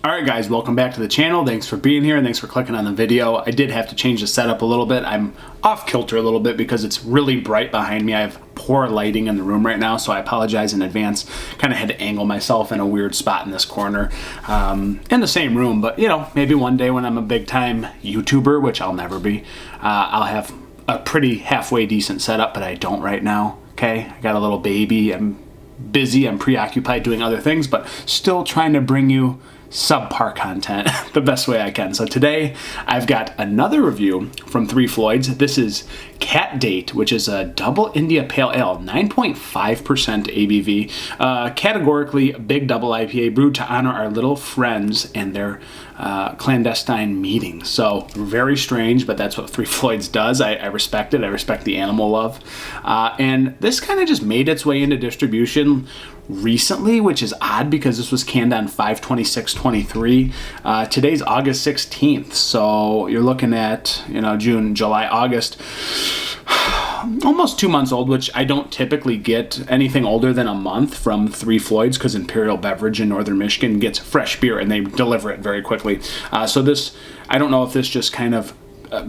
Alright guys, welcome back to the channel. Thanks for being here and thanks for clicking on the video. I did have to change the setup a little bit. I'm off kilter a little bit because it's really bright behind me. I have poor lighting in the room right now, so I apologize in advance. Kind of had to angle myself in a weird spot in this corner. In the same room, but you know, maybe one day when I'm a big time YouTuber, which I'll never be, I'll have a pretty halfway decent setup, but I don't right now. Okay, I got a little baby. I'm busy, I'm preoccupied doing other things, but still trying to bring you subpar content the best way I can. So today I've got another review from Three Floyds. This is Cat Date, which is a double India Pale Ale, 9.5% ABV, categorically big double IPA, brewed to honor our little friends and their clandestine meetings. So very strange, but that's what Three Floyds does. I respect it. I respect the animal love. And this kind of just made its way into distribution recently, which is odd because this was canned on 5/26/23. Today's August 16th, so you're looking at, you know, June, July, August, almost 2 months old, which I don't typically get anything older than a month from Three Floyds because Imperial Beverage in northern Michigan gets fresh beer and they deliver it very quickly. So this, I don't know if this just kind of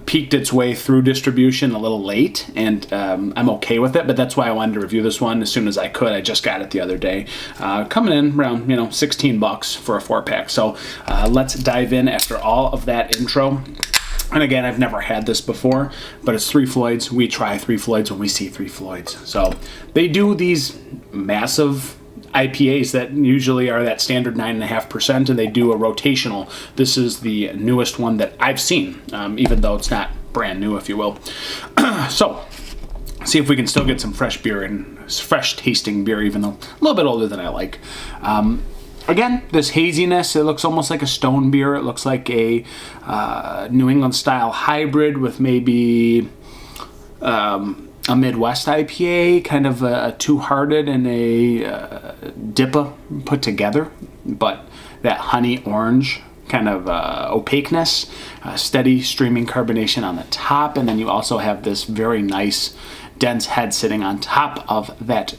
peaked its way through distribution a little late, and I'm okay with it, but that's why I wanted to review this one as soon as I could. I just got it the other day, coming in around, you know, 16 bucks for a 4-pack. So let's dive in after all of that intro. And again, I've never had this before, but it's Three Floyds. We try Three Floyds when we see Three Floyds. So they do these massive IPAs that usually are that standard 9.5%, and they do a rotational. This is the newest one that I've seen, even though it's not brand new, if you will. So, see if we can still get some fresh beer and fresh tasting beer, even though a little bit older than I like. Again, this haziness, it looks almost like a stone beer. It looks like a New England style hybrid with maybe a Midwest IPA, kind of a Two-Hearted and a DIPA put together, but that honey orange kind of opaqueness, steady streaming carbonation on the top, and then you also have this very nice dense head sitting on top of that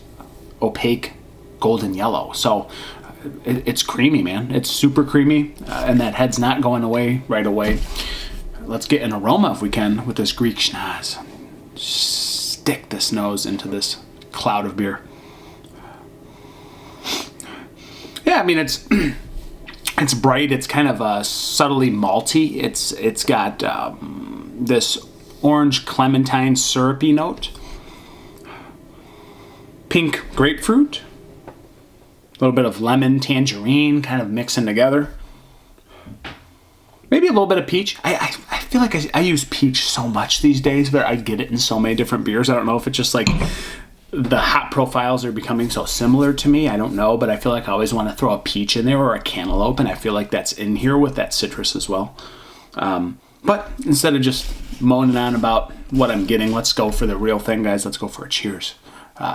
opaque golden yellow. So it's creamy, man. It's super creamy, and that head's not going away right away. Let's get an aroma if we can with this Greek schnoz. Stick this nose into this cloud of beer. Yeah, I mean, it's it's bright. It's kind of subtly malty. It's got this orange clementine syrupy note, pink grapefruit, a little bit of lemon tangerine kind of mixing together. Maybe a little bit of peach. I feel like I use peach so much these days, but I get it in so many different beers. I don't know if it's just like the hop profiles are becoming so similar to me. I don't know, but I feel like I always want to throw a peach in there or a cantaloupe, and I feel like that's in here with that citrus as well. But instead of just moaning on about what I'm getting, let's go for the real thing, guys. Let's go for a cheers.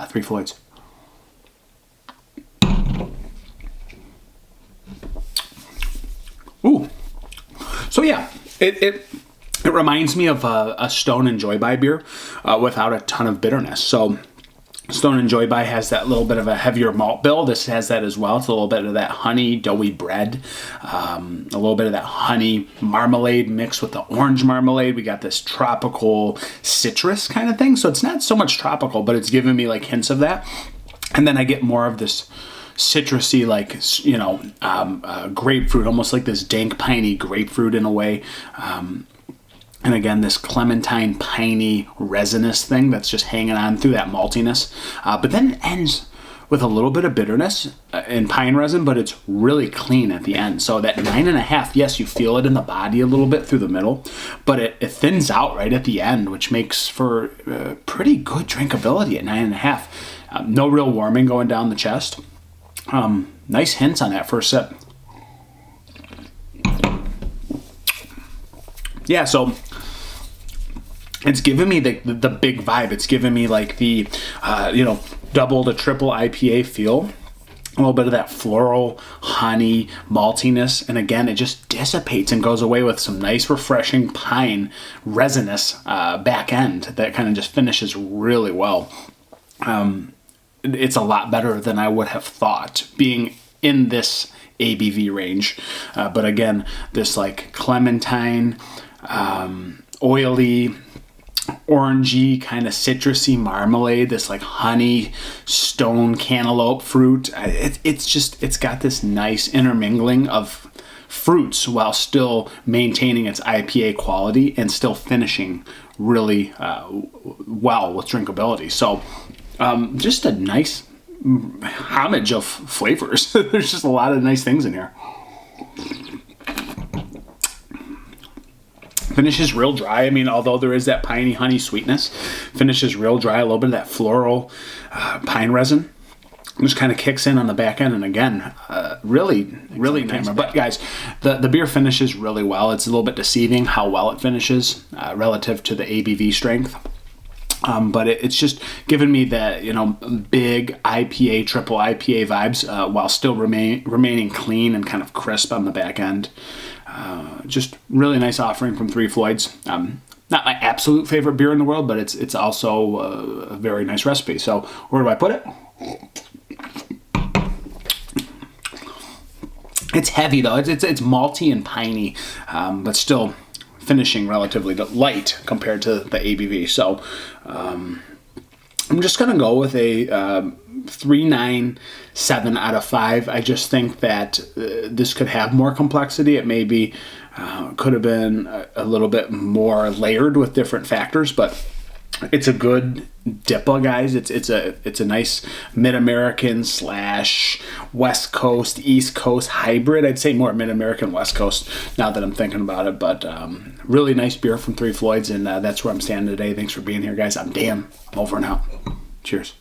Three Floyds. Ooh. So yeah, it reminds me of a Stone and Joy By beer without a ton of bitterness. So Stone and Joy By has that little bit of a heavier malt bill. This has that as well. It's a little bit of that honey doughy bread, a little bit of that honey marmalade mixed with the orange marmalade. We got this tropical citrus kind of thing. So it's not so much tropical, but it's giving me like hints of that. And then I get more of this citrusy, like, you know, grapefruit, almost like this dank piney grapefruit in a way. And again, this clementine piney resinous thing that's just hanging on through that maltiness. But then it ends with a little bit of bitterness in pine resin, but it's really clean at the end. So that 9.5, yes, you feel it in the body a little bit through the middle, but it thins out right at the end, which makes for pretty good drinkability at 9.5. No real warming going down the chest. Nice hints on that first sip. Yeah, so it's giving me the big vibe. It's giving me like the you know, double to triple IPA feel. A little bit of that floral, honey, maltiness, and again, it just dissipates and goes away with some nice, refreshing pine resinous back end that kind of just finishes really well. It's a lot better than I would have thought, being in this ABV range. But again, this like clementine, oily, orangey, kind of citrusy marmalade, this like honey, stone cantaloupe fruit. It's got this nice intermingling of fruits while still maintaining its IPA quality and still finishing really well with drinkability. So just a nice homage of flavors. There's just a lot of nice things in here. Finishes real dry. I mean, although there is that piney honey sweetness, finishes real dry. A little bit of that floral pine resin just kind of kicks in on the back end. And again, really nice. But guys, the beer finishes really well. It's a little bit deceiving how well it finishes relative to the ABV strength. But it's just giving me that, big IPA, triple IPA vibes while still remaining clean and kind of crisp on the back end. Just really nice offering from Three Floyds. Not my absolute favorite beer in the world, but it's also a very nice recipe. So where do I put it? It's heavy though. It's malty and piney, but still finishing relatively light compared to the ABV. So I'm just gonna go with a 3.97 out of 5. I just think that this could have more complexity. It maybe could have been a little bit more layered with different factors, but it's a good DIPA, guys. It's a nice Mid-American / West Coast, East Coast hybrid. I'd say more Mid-American, West Coast now that I'm thinking about it. But really nice beer from Three Floyds, and that's where I'm standing today. Thanks for being here, guys. I'm Dan. I'm over and out. Cheers.